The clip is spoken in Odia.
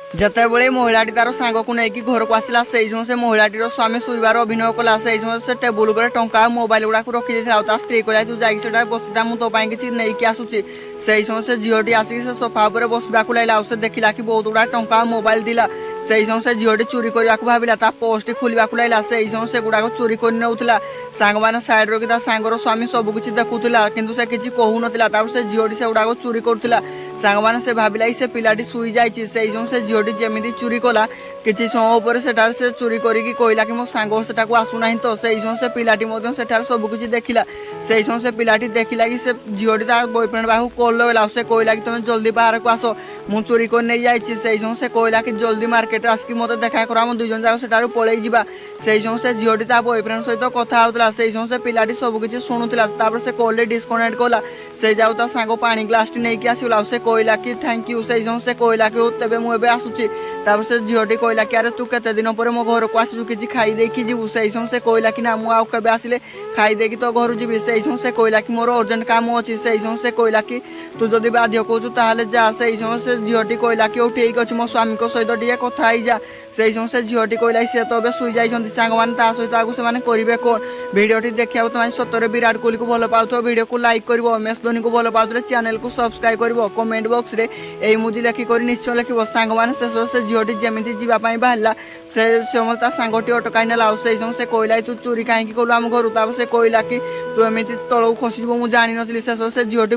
ଯେତେବେଳେ ମହିଳାଟି ତାର ସାଙ୍ଗକୁ ନେଇକି ଘରକୁ ଆସିଲା ସେଇ ସମୟ ସେ ମହିଳାଟିର ସ୍ୱାମୀ ଶୋଇବାର ଅଭିନୟ କଲା। ସେଇ ସମୟ ସେ ଟେବୁଲ ଉପରେ ଟଙ୍କା ଆଉ ମୋବାଇଲ ଗୁଡ଼ାକୁ ରଖିଦେଇଥିଲା ଆଉ ତା ସ୍ତ୍ରୀ କହିଲା ତୁ ଯାଇକି ସେଟା ବସିଥା ମୁଁ ତୋ ପାଇଁ କିଛି ନେଇକି ଆସୁଛି। ସେଇ ସମୟ ସେ ଝିଅଟି ଆସିକି ସେ ସୋଫା ଉପରେ ବସିବାକୁ ଲାଗିଲା ଆଉ ସେ ଦେଖିଲା କି ବହୁତ ଗୁଡ଼ା ଟଙ୍କା ଆଉ ମୋବାଇଲ ଥିଲା। ସେଇ ସମୟ ସେ ଝିଅଟି ଚୋରି କରିବାକୁ ଭାବିଲା ତା ପର୍ସଟି ଖୋଲିବାକୁ ଲାଗିଲା। ସେଇ ସମୟ ସେଗୁଡ଼ାକ ଚୋରି କରି ନେଉଥିଲା। ସାଙ୍ଗମାନେ ସାଇଡ୍ ରଖି ତା ସାଙ୍ଗର ସ୍ୱାମୀ ସବୁ କିଛି ଦେଖୁଥିଲା କିନ୍ତୁ ସେ କିଛି କହୁନଥିଲା। ତାପରେ ସେ ଝିଅଟି ସେଗୁଡ଼ାକ ଚୋରି କରୁଥିଲା। ସାଙ୍ଗମାନେ ସେ ଭାବିଲା କି ସେ ପିଲାଟି ଶୋଇଯାଇଛି। ସେଇ ସମୟ ସେ ଝିଅଟି ଯେମିତି ଚୋରି କଲା କିଛି ସମୟ ପରେ ସେଠାରେ ସେ ଚୋରି କରିକି କହିଲା କି ମୋ ସାଙ୍ଗ ସେଟାକୁ ଆସୁନାହିଁ ତ। ସେଇ ସମୟ ସେ ପିଲାଟି ମଧ୍ୟ ସେଠାରେ ସବୁ କିଛି ଦେଖିଲା। ସେଇ ସମୟ ସେ ପିଲାଟି ଦେଖିଲା କି ସେ ଝିଅଟି ତା ବୟଫ୍ରେଣ୍ଡ ପାଖକୁ କଲ୍ ଲଗେଇଲା ଆଉ ସେ କହିଲା କି ତମେ ଜଲ୍ଦି ବାହାରକୁ ଆସ ମୁଁ ଚୋରି କରି ନେଇ ଯାଇଛି। ସେଇ ସମୟ ସେ କହିଲା କି ଜଲ୍ଦି ମାର୍କେଟରେ ଆସିକି ମୋତେ ଦେଖା କର ଆମେ ଦୁଇ ଜଣ ଯାକ ସେଠାରୁ ପଳେଇ ଯିବା। ସେଇ ସମୟ ସେ ଝିଅଟି ତା ବୟଫ୍ରେଣ୍ଡ ସହିତ କଥା ହେଉଥିଲା। ସେଇ ସମୟ ସେ ପିଲାଟି ସବୁ କିଛି ଶୁଣୁଥିଲା। ତାପରେ ସେ କଲ୍ରେ ଡିସ୍କନେକ୍ଟ କଲା। ସେଇ ଯାଉ ତା ସାଙ୍ଗ ପାଣି ଗ୍ଲାସଟି ନେଇକି ଆସିଗଲା ଆଉ ସେ କହିଲା କି ଥ୍ୟାଙ୍କ ୟୁ। ସେଇ ସମୟ ସେ କହିଲା କି ହଉ ତେବେ ମୁଁ ଏବେ ଆସୁଛି। ତାପରେ ସେ ଝିଅଟି କହିଲା କି ଆରେ ତୁ କେତେ ଦିନ ପରେ ମୋ ଘରକୁ ଆସିଛୁ କିଛି ଖାଇ ଦେଇକି ଯିବୁ। ସେଇ ସମୟ ସେ କହିଲା କି ନା ମୁଁ ଆଉ କେବେ ଆସିଲେ ଖାଇ ଦେଇକି ତୋ ଘରୁ ଯିବି। ସେଇ ସମୟ ସେ କହିଲା କି ମୋର ଅର୍ଜେଣ୍ଟ କାମ ଅଛି। ସେଇ ସମୟ ସେ କହିଲା କି ତୁ ଯଦି ବାଧ୍ୟ କହୁଛୁ ତାହେଲେ ଯା। ସେଇ ସମୟ ସେ ଝିଅଟି କହିଲା କି ହଉ ଠିକ୍ ଅଛି ମୋ ସ୍ୱାମୀଙ୍କ ସହିତ ଟିକେ କଥା ହେଇଯା। ସେଇ ସମୟ ସେ ଝିଅଟି କହିଲା କି ସିଏ ତ ଏବେ ଶୋଇଯାଇଛନ୍ତି ସାଙ୍ଗମାନେ ତା ସହିତ ଆଗକୁ ସେମାନେ କରିବେ କ'ଣ। ଭିଡ଼ିଓଟି ଦେଖିବାକୁ ତମେ ସତରେ ବିରାଟ କୋହଲିକୁ ଭଲ ପାଉଥିବ ଭିଡ଼ିଓକୁ ଲାଇକ୍ କରିବ। MS ଧୋନିକୁ ଭଲ ପାଉଥିଲେ ଚ୍ୟାନେଲକୁ ସବସ୍କ୍ରାଇବ୍ କରିବ। କମେଣ୍ଟ ବକ୍ସରେ ଏଇ ମୁଦି ଲେଖିକରି ନିଶ୍ଚୟ ଲେଖିବ। ସାଙ୍ଗମାନେ ଶେଷ ସେ ଝିଅଟି ଯେମିତି ଯିବା ପାଇଁ ବାହାରିଲା ସେ ସମୟ ତା ସାଙ୍ଗଟି ଅଟକାଇ ନେଲା ଆଉ ସେଇ ସମୟ ସେ କହିଲା ତୁ ଚୋରି କାହିଁକି କଲୁ ଆମ ଘରୁ। ତାପରେ ସେ କହିଲା କି ତୁ ଏମିତି ତଳକୁ ଖସିଯିବୁ ମୁଁ ଜାଣିନଥିଲି। ଶେଷ ସେ ଝିଅଟି